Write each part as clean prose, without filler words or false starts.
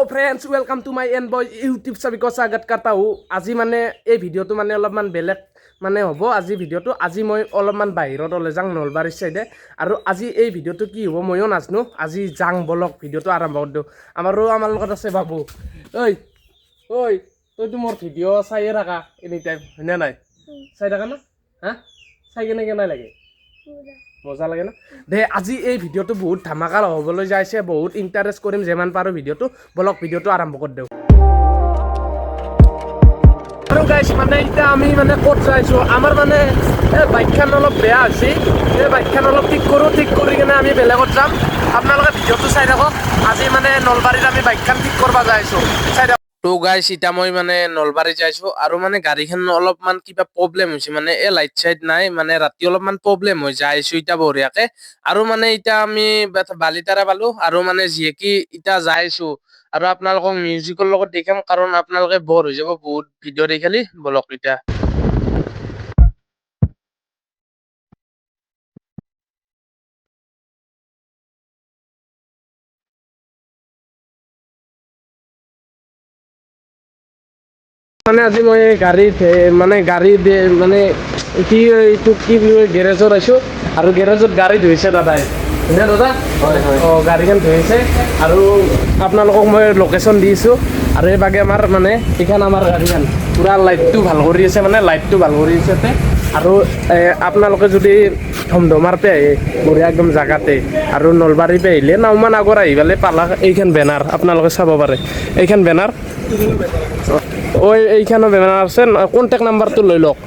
Friends welcome to my N boy YouTube सभी को स्वागत करता हूँ। आज माने ये भिडिओ तो माने अलपमान बेलेग माने हम आज भिडिओ तो आज मैं अलपमान बाहिरत ओলাই जाऊँ नलबारी साइडे और आज ये भिडिओ तो कि हम मयो नाजनो आज जाऊँ बलक भिडिओ तो आरम्भ कर दिওঁ। आमार लगत आछे बाबू। ओई ओई तई तो मोर भिडिओ चाइए थाका एनी टाइम हयना नाय चाइ थाका ना हाँ चाइ केने केने लागे मजा লাগে না দে আজি এই ভিডিওটো বহুত ধামাকাৰ হ'বলৈ যাইছে বহুত ইন্টাৰেষ্ট কৰিম যেমান পাৰো ভিডিওটো বলক ভিডিওটো আৰম্ভ কৰি দেও। আৰু গাইস মানে এটা আমি মানে ক'ত যাইছো আমাৰ মানে বাইকখন অলপ বেয়া হৈছে এই বাইকখন অলপ ঠিক কৰি কিনে আমি বেলেগত যাম। আপোনালোকে ভিডিওটো চাই থাকক। আজি মানে নলবাৰীত আমি বাইকখন ঠিক কৰিব যাইছো চাই থাকক। তো গাইস ইটা মই মানে নলবাৰী যাইছো আৰু মানে গাড়ীখন অলপমান কিবা প্ৰব্লেম হৈছে মানে এ লাইট সাইড নাই মানে ৰাতি অলপমান প্ৰব্লেম হৈ যাইছো ইটা বঢ়িয়াকে আৰু মানে ইটা আমি বালিতাৰা পালো আৰু মানে যিয়ে কি ইটা যাইছো আৰু আপোনালোকক মিউজিকৰ লগত দেখাম কাৰণ আপোনালোকে বৰ হৈ যাব বহুত ভিডিও দেখালি বলক ইটা। মানে আজি মই গাড়ী মানে কি এইটো কি গেৰেজত আইছো আৰু গেৰেজত গাড়ী ধুইছে দাদাই হয়নে দাদা গাড়ীখন ধুইছে আৰু আপোনালোকক মই লোকেশ্যন দিছোঁ আৰু এইভাগে আমাৰ মানে এইখন আমাৰ গাড়ীখন পুৰা লাইটটো ভাল কৰি আছে মানে লাইটটো ভাল কৰি আছে আৰু আপোনালোকে যদি ধমধমাৰ পে আহে বঢ়িয়া একদম জাগাতে আৰু নলবাৰী পে আহিলে নাওমান আগৰ আহি পেলাই পালা এইখন বেনাৰ আপোনালোকে চাব পাৰে এইখন বেনাৰ ওই এইখানে বেনার আছে কন্ট্যাক্ট নাম্বারটো লৈ লওক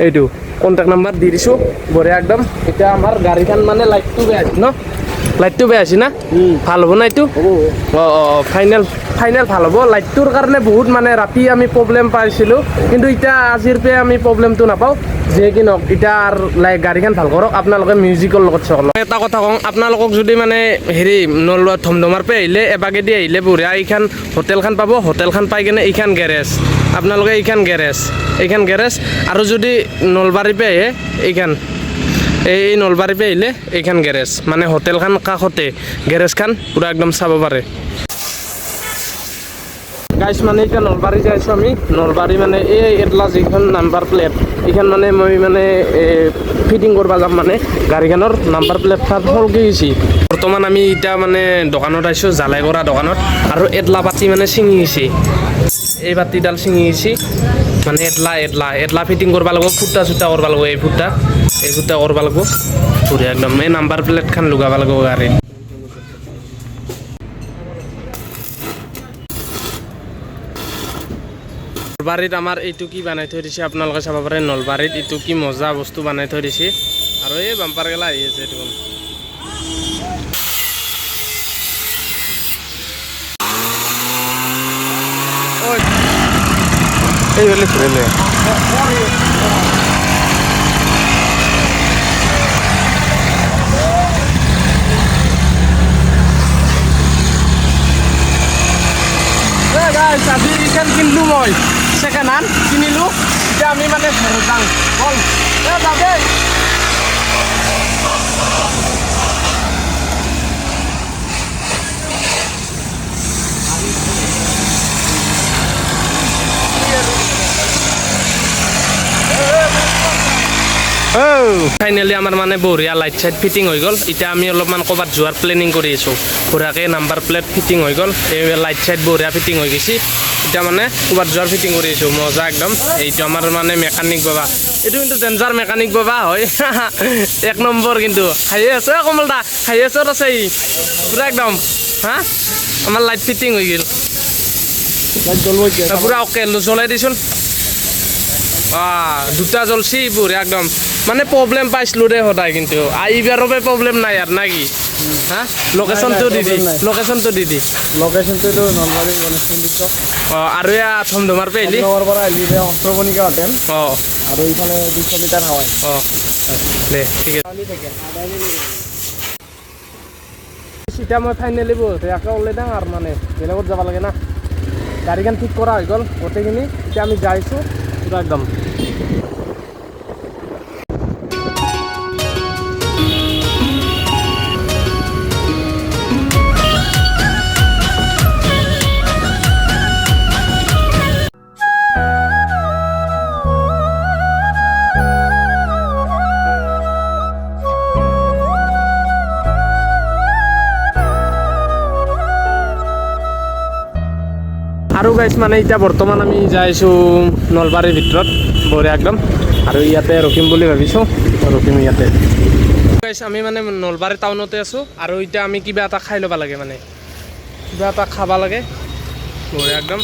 এইটো কন্ট্যাক্ট নাম্বার দি দিছো বঢ়িয়া একদম। এতিয়া আমাৰ গাড়ীখন মানে লাইটটো বেয়া আছে ন লাইটটো বেয়া আছে না ভাল হ'ব না এইটো ফাইনেল ভাল হ'ব। লাইটটোৰ কাৰণে বহুত মানে ৰাতি আমি প্ৰব্লেম পাইছিলোঁ কিন্তু এতিয়া আজিৰ পে আমি প্ৰব্লেমটো নাপাওঁ যে কি নহওক এতিয়া গাড়ীখন ভাল কৰক আপোনালোকে মিউজিকৰ লগত চাওক। এটা কথা কওঁ আপোনালোকক যদি মানে হেৰি নলোৱা ধমধমাৰ পে আহিলে এবাগেদি আহিলে বঢ়িয়া এইখন হোটেলখন পাব হোটেলখন পাই কিনে এইখন গেৰেজ আপোনালোকে এইখন গেৰেজ আৰু যদি নলবাৰী পে আহে এইখন এই নলবাৰী পে আহিলে এইখন গেৰেজ মানে হোটেলখন কাষতে গেৰেজখন পুৰা একদম চাব পাৰে। গাইছ মানে এতিয়া নলবাৰী যাইছোঁ আমি নলবাৰী মানে এই এটলা যিখন নাম্বাৰ প্লেট এইখন মানে মই মানে ফিটিং কৰিব যাম মানে গাড়ীখনৰ নাম্বাৰ প্লেটখন সলকি গৈছে। বৰ্তমান আমি এতিয়া মানে দোকানত আহিছোঁ জালাই কৰা দোকানত আৰু এটলা বাতি মানে ছিঙি গৈছে এই বাতিডাল ছিঙি গৈছে মানে এটলা ফিটিং কৰিব লাগিব ফুটা চুটা কৰিব লাগিব এই ফুটা কৰিব লাগিব বঢ়িয়া একদম এই নাম্বাৰ প্লেটখন লগাব লাগিব গাড়ীত। নলবাৰীত আমাৰ এইটো কি বনাই থৈ দিছে আপোনালোকে চাব পাৰে নলবাৰীত এইটো কি মজা বস্তু বনাই থৈ দিছে আৰু এই বাম্পাৰ গেলা আহি আছে এইটো এইফালে ঘূৰিলে আজি এইখন কিনিলোঁ মই ছেকেণ্ড হেণ্ড কিনিলোঁ এতিয়া আমি মানে ঘৰত যাওঁ বল যাওঁ দেই। ফাইনেলি আমাৰ মানে বঢ়িয়া লাইট চাইট ফিটিং হৈ গ'ল। এতিয়া আমি অলপমান ক'ৰবাত যোৱাৰ প্লেনিং কৰি আছোঁ বঢ়িয়াকৈ নাম্বাৰ প্লেট ফিটিং হৈ গ'ল এই লাইট চাইট বঢ়িয়া ফিটিং হৈ গৈছে। এতিয়া মানে ক'ৰবাত যোৱাৰ ফিটিং কৰি আছোঁ মজা একদম। এইটো আমাৰ মানে মেকানিক বাবা এইটো কিন্তু ডেঞ্জাৰ মেকানিক বাবা হয় এক নম্বৰ কিন্তু খাইয়ে আছে কমলদা খাইয়ে আছে আছে পুৰা একদম হা আমাৰ লাইট ফিটিং হৈ গ'ল পুৰা অ'কে জ্বলাই দিছোন দুটা জ্বলছি বঢ়িয়া একদম মানে প্ৰব্লেম পাইছিলোঁ দে সদায় কিন্তু এইবাৰৰ পৰা প্ৰব্লেম নাই আৰু না কি হা লোকেশ্যনটো দি দি লোকেশ্যনটো দি দি লোকেশ্যনটো নলবাৰী গণেশ মন্দিৰ চক আৰু এয়া থমধমাৰ পৰা আহিলি পৰা আহিলি অষ্ট্ৰবনিকা হোটেল অঁ আৰু এইফালে 200 মিটাৰ হাৱাই অঁ দে ঠিক আছে এতিয়া মই ফাইনেলি বহুত একে ওলাই যাওঁ আৰু মানে বেলেগত যাব লাগে না গাড়ীখন ঠিক কৰা হৈ গ'ল গোটেইখিনি এতিয়া আমি যাইছোঁ পুৰা একদম আৰু গাইছ মানে এতিয়া বৰ্তমান আমি যাইছোঁ নলবাৰীৰ ভিতৰত বঢ়িয়া একদম আৰু ইয়াতে ৰখিম বুলি ভাবিছোঁ ৰখিম ইয়াতে গাইছ আমি মানে নলবাৰী টাউনতে আছোঁ আৰু এতিয়া আমি কিবা এটা খাই ল'ব লাগে মানে কিবা এটা খাব লাগে বঢ়িয়া একদম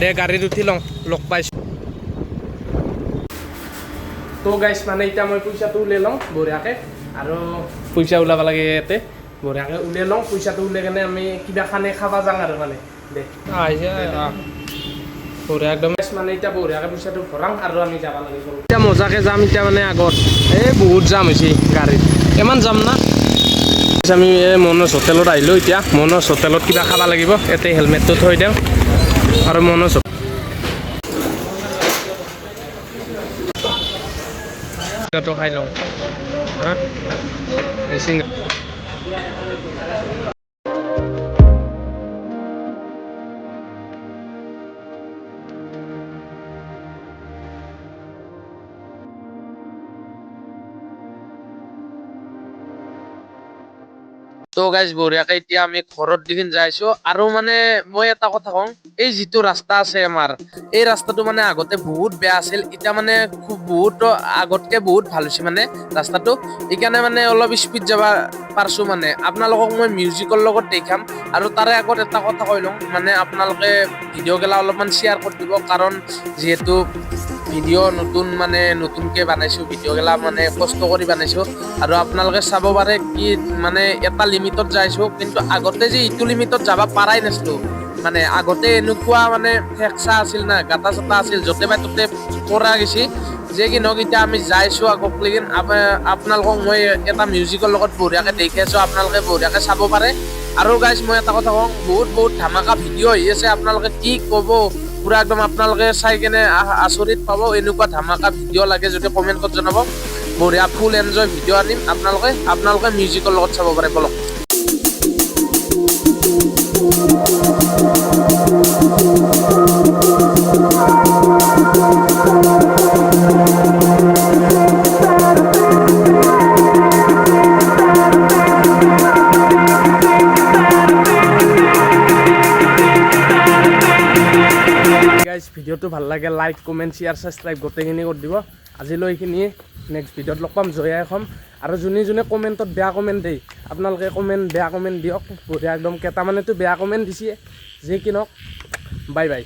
দে গাড়ীত উঠি লগ পাইছোঁ তো গাইছ মানে এতিয়া মই পইচাটো উলিয়াই লওঁ বঢ়িয়াকৈ আৰু পইচা ওলাব লাগে ইয়াতে বঢ়িয়াকৈ উলিয়াই লওঁ পইচাটো উলিয়াই কেনে আমি কিবা খানে খাব যাওঁ আৰু মানে দে বঢ়িয়া একদম মানে এতিয়া বঢ়িয়াকৈ পইচাটো ভৰাম আৰু আমি যাব লাগিব এতিয়া মজাকৈ যাম এতিয়া মানে আগত এই বহুত জাম হৈছে গাড়ীত ইমান যাম না আমি এই মনোজ হোটেলত আহিলোঁ এতিয়া মনোজ হোটেলত কিবা খাব লাগিব ইয়াতে হেলমেটটো থৈ দিওঁ আৰু মনোজ খাই লওঁ হা তো গাইজ বঢ়িয়াকৈ এতিয়া আমি ঘৰত দেখি যাইছোঁ আৰু মানে মই এটা কথা কওঁ এই যিটো ৰাস্তা আছে আমাৰ এই ৰাস্তাটো মানে আগতে বহুত বেয়া আছিল এতিয়া মানে বহুত আগতকৈ বহুত ভাল হৈছে মানে ৰাস্তাটো সেইকাৰণে মানে অলপ স্পীড যাব পাৰিছোঁ মানে আপোনালোকক মই মিউজিকৰ লগত দেখাম আৰু তাৰে আগত এটা কথা কৈ লওঁ মানে আপোনালোকে ভিডিঅ'গিলা অলপমান শ্বেয়াৰ কৰি দিব কাৰণ যিহেতু ভিডিঅ' নতুনকৈ বনাইছোঁ ভিডিঅ'গিলা মানে কষ্ট কৰি বনাইছোঁ আৰু আপোনালোকে চাব পাৰে কি মানে এটা লিমিটত যাইছোঁ কিন্তু আগতে যে ইটো লিমিটত যাব পৰাই নাছিলোঁ মানে আগতে এনেকুৱা মানে ফেকচা আছিল না গাটা চাটা আছিল য'তে পাই ত'তে পৰা গৈছে যে কি নহওক এতিয়া আমি যাইছোঁ আগক লেগি আপোনালোকক মই এটা মিউজিকৰ লগত বঢ়িয়াকৈ দেখি আছোঁ আপোনালোকে বঢ়িয়াকৈ চাব পাৰে আৰু গাইজ মই এটা কথা কওঁ বহুত ধামাকা ভিডিঅ' আহি আছে আপোনালোকে কি ক'ব পুৰা একদম আপোনালোকে চাই কেনে আচৰিত পাব এনেকুৱা ধামাকা ভিডিঅ' লাগে যদি কমেণ্টত জনাব বঢ়িয়া ফুল এনজয় ভিডিঅ' আনিম আপোনালোকে মিউজিকৰ লগত চাব পাৰে বলক ভিডিঅ'টো ভাল লাগে লাইক কমেণ্ট শ্বেয়াৰ ছাবস্ক্ৰাইব গোটেইখিনি কৰি দিব আজিলৈ এইখিনিয়ে নেক্সট ভিডিঅ'ত লগ পাম জয়াই ক'ম আৰু যোনে কমেণ্টত বেয়া কমেণ্ট দিয়ে আপোনালোকে বেয়া কমেণ্ট দিয়ক বঢ়িয়া একদম কেইটামানেতো বেয়া কমেণ্ট দিছে যি কি নহওক বাই বাই